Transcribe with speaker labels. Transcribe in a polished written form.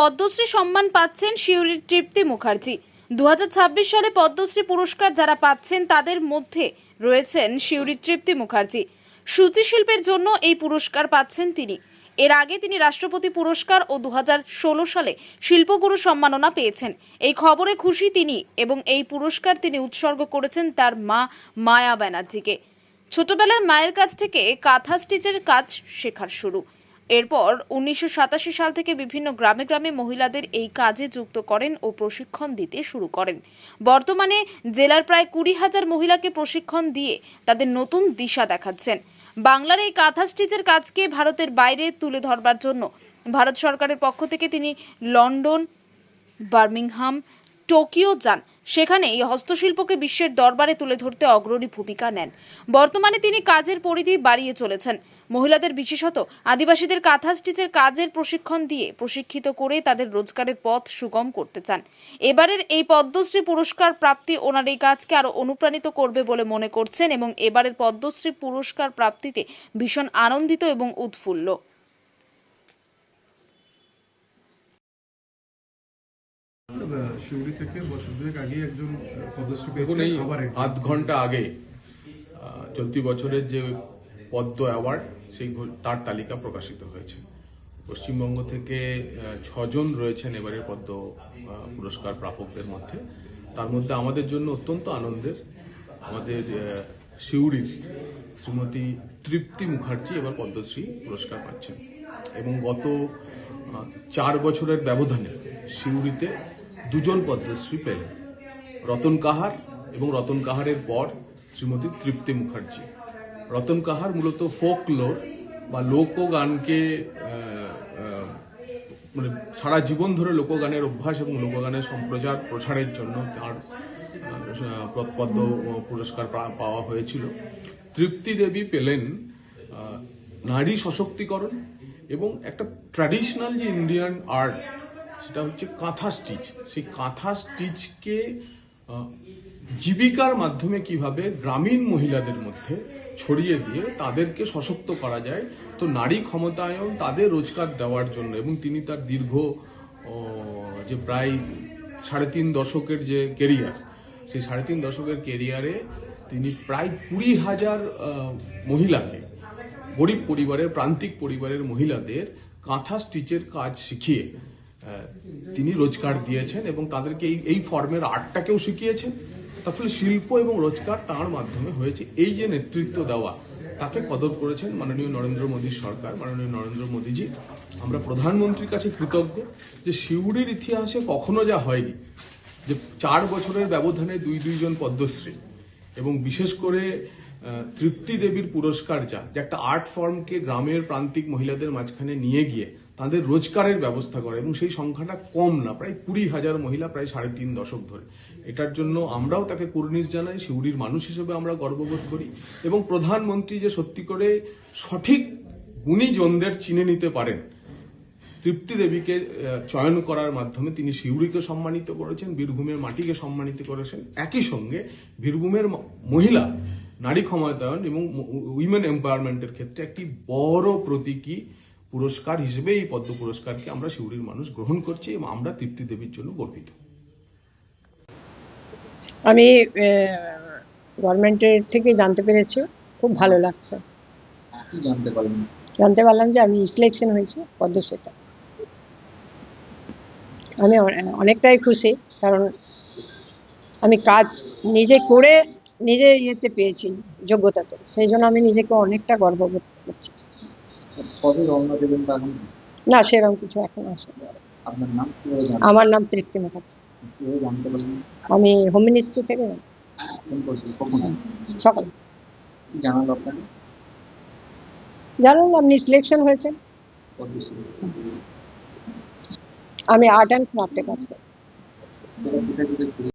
Speaker 1: পদ্মশ্রী সম্মান পাচ্ছেন শিউরির তৃপ্তি মুখার্জি। 2026 সালে পদ্মশ্রী পুরস্কার যারা পাচ্ছেন তাদের মধ্যে রয়েছেন শিউরির তৃপ্তি মুখার্জি। সূচিশিল্পের জন্য এই পুরস্কার পাচ্ছেন তিনি। এর আগে তিনি রাষ্ট্রপতি পুরস্কার ও 2016 সালে শিল্পগুরু সম্মাননা পেয়েছেন। এই খবরে খুশি তিনি এবং এই পুরস্কার তিনি উৎসর্গ করেছেন তার মা মায়া ব্যানার্জিকে। ছোটবেলার মায়ের কাছ থেকে কাঁথা স্টিচের কাজ শেখার শুরু। এরপর 1987 সাল থেকে বিভিন্ন গ্রামে গ্রামে মহিলাদের এই কাজে যুক্ত করেন ও প্রশিক্ষণ দিতে শুরু করেন। বর্তমানে জেলার প্রায় 20,000 মহিলাকে প্রশিক্ষণ দিয়ে তাদের নতুন দিশা দেখাচ্ছেন। বাংলার এই কাঁথা স্টিচের কাজকে ভারতের বাইরে তুলে ধরবার জন্য ভারত সরকারের পক্ষ থেকে তিনি লন্ডন, বার্মিংহাম, টোকিও যান। সেখানে এই হস্তশিল্পকে বিশ্বের দরবারে তুলে ধরতে অগ্রণী ভূমিকা নেন। বর্তমানে তিনি কাজের পরিধি বাড়িয়ে চলেছেন। মহিলাদের, বিশেষত আদিবাসীদের কাঁথা স্টিচের কাজের প্রশিক্ষণ দিয়ে প্রশিক্ষিত করে তাদের রোজগারের পথ সুগম করতে চান। এবারের এই পদ্মশ্রী পুরস্কার প্রাপ্তি ওনার এই কাজকে আরো অনুপ্রাণিত করবে বলে মনে করছেন এবং এবারের পদ্মশ্রী পুরস্কার প্রাপ্তিতে ভীষণ আনন্দিত এবং উৎফুল্ল।
Speaker 2: শিউরি থেকে বছর দুয়েক আগে একজন পদ্মশ্রী
Speaker 3: দেখুন, এই আধ ঘন্টা আগে চলতি বছরের যে পদ্ম অ্যাওয়ার্ড সেই তার তালিকা প্রকাশিত হয়েছে। পশ্চিমবঙ্গ থেকে 6 জন রয়েছেন এবারের পদ্ম পুরস্কার প্রাপকদের মধ্যে। তার মধ্যে আমাদের জন্য অত্যন্ত আনন্দের আমাদের শিউরির শ্রীমতী তৃপ্তি মুখার্জি এবার পদ্মশ্রী পুরস্কার পাচ্ছেন এবং গত 4 বছরের ব্যবধানে শিউরিতে 2 জন পদ্মশ্রী পেলেন, রতন কাহার এবং রতন কাহারের পর শ্রীমতী তৃপ্তি মুখার্জি। রতন কাহার মূলত ফোকলোর বা লোকগানকে মানে সারা জীবন ধরে লোকগানের অভ্যাস এবং লোকগানের সম্প্রচার প্রসারের জন্য তার পদ্ম পুরস্কার পাওয়া হয়েছিল। তৃপ্তি দেবী পেলেন নারী সশক্তিকরণ এবং একটা ট্র্যাডিশনাল যে ইন্ডিয়ান আর্ট, সেটা হচ্ছে কাঁথা স্টিচ। সেই কাঁথা স্টিচকে জীবিকার মাধ্যমে কিভাবে গ্রামীণ মহিলাদের মধ্যে ছড়িয়ে দিয়ে তাদেরকে সশক্ত করা যায়, তো নারী ক্ষমতায়ন, তাদের রোজগার দেওয়ার জন্য। এবং তিনি তার দীর্ঘ যে প্রায় 3.5 দশকের যে কেরিয়ার, সেই 3.5 দশকের কেরিয়ারে তিনি প্রায় 20,000 মহিলাকে, গরিব পরিবারের, প্রান্তিক পরিবারের মহিলাদের কাঁথা স্টিচের কাজ শিখিয়ে তিনি রোজগার দিয়েছেন এবং তাদেরকে এই ফর্মের আর্টটাকেও শিখিয়েছেন। তার ফলে শিল্প এবং রোজগার তার মাধ্যমে হয়েছে। এই যে নেতৃত্ব দেওয়া, তাকে কদর করেছেন মাননীয় নরেন্দ্র মোদীর সরকার, মাননীয় নরেন্দ্র মোদীজি। আমরা প্রধানমন্ত্রীর কাছে কৃতজ্ঞ যে শিউরির ইতিহাসে কখনো যা হয়নি যে 4 বছরের ব্যবধানে 2 জন পদ্মশ্রী, এবং বিশেষ করে তৃপ্তি দেবীর পুরস্কার যে একটা আর্ট ফর্মকে গ্রামের প্রান্তিক মহিলাদের মাঝখানে নিয়ে গিয়ে তাদের রোজগারের ব্যবস্থা করে, এবং সেই সংখ্যাটা কম না, প্রায় 20,000 মহিলা, প্রায় 3.5 দশক ধরে। এটার জন্য আমরাও তাকে কুর্নিশ জানাই, শিউরির মানুষ হিসেবে আমরা গর্ববোধ করি। এবং প্রধানমন্ত্রী যে সত্যি করে সঠিক গুণীজনদের চিনে নিতে পারেন, তৃপ্তি দেবীকে চয়ন করার মাধ্যমে তিনি শিউরিকে সম্মানিত করেছেন, বীরভূমের মাটিকে সম্মানিত করেছেন। একই সঙ্গে বীরভূমের মহিলা নারী ক্ষমতায়ন এবং উইমেন এম্পাওয়ারমেন্টের ক্ষেত্রে একটি বড় প্রতীকী পুরস্কার হিসেবে এই পদ্ম পুরস্কারকে আমরা শিউরির মানুষ গ্রহণ করছি এবং আমরা তৃপ্তি দেবীর জন্য গর্বিত।
Speaker 4: আমি গভর্নমেন্টের থেকে জানতে পেরেছি, খুব ভালো লাগছে।
Speaker 5: কি জানতে পারলেন?
Speaker 4: জানতে পারলাম যে আমি সিলেকশন হয়েছি পদ্মশ্রীতে। আমি অনেকটাই খুশি, কারণ আমি কাজ নিজে করে নিজে ইয়েতে পেয়েছি, যোগ্যতাতে। সেই জন্য আমি নিজেকে অনেকটা গর্ববোধ করছি।
Speaker 5: কবে রওনা দেবেন তখন?
Speaker 4: না, সেরকম কিছু এখন আসেনি।
Speaker 5: আপনার নাম?
Speaker 4: আমার নাম তৃপ্তি মুখার্জি।
Speaker 5: কিভাবে জানতে পারলেন?
Speaker 4: আমি হোম মিনিস্ট্রি থেকে
Speaker 5: ফোন করছি কখন?
Speaker 4: সকালে
Speaker 5: কি জানালো আপনাকে?
Speaker 4: জানালাম আপনি সিলেকশন হয়েছেন।
Speaker 5: পদ্মশ্রী
Speaker 4: আমি আর্ট অ্যান্ড ক্রাফটে কাজ করি।
Speaker 5: কোথা থেকে